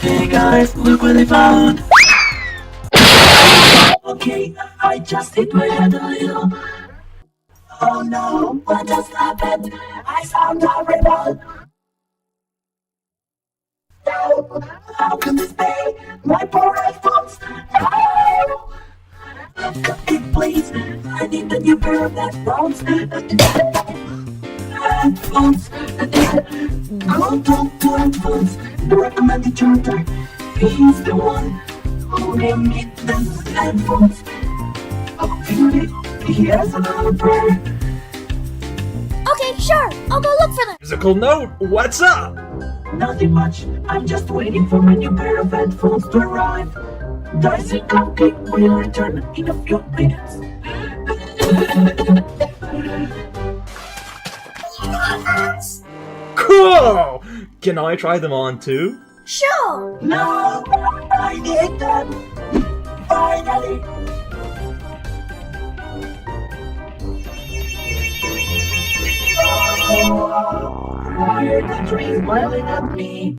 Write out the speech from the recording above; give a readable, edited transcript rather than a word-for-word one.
Hey guys, look what I found! Okay, I just hit my head a little. Oh no, what just happened? I found a ribbon! No, how can this be? My poor headphones! No! Please, I need a new pair of headphones. Headphones. Go to headphones. The recommended charger. He's the one who gave me the headphones. Okay, he has another pair. Okay, sure. I'll go look for them. Musical note, what's up? Nothing much. I'm just waiting for my new pair of headphones to arrive. Daisy Cupcake will return in a few minutes. Cool! Can I try them on too? Sure. No, I need them. Finally. Why are the trees smiling at me?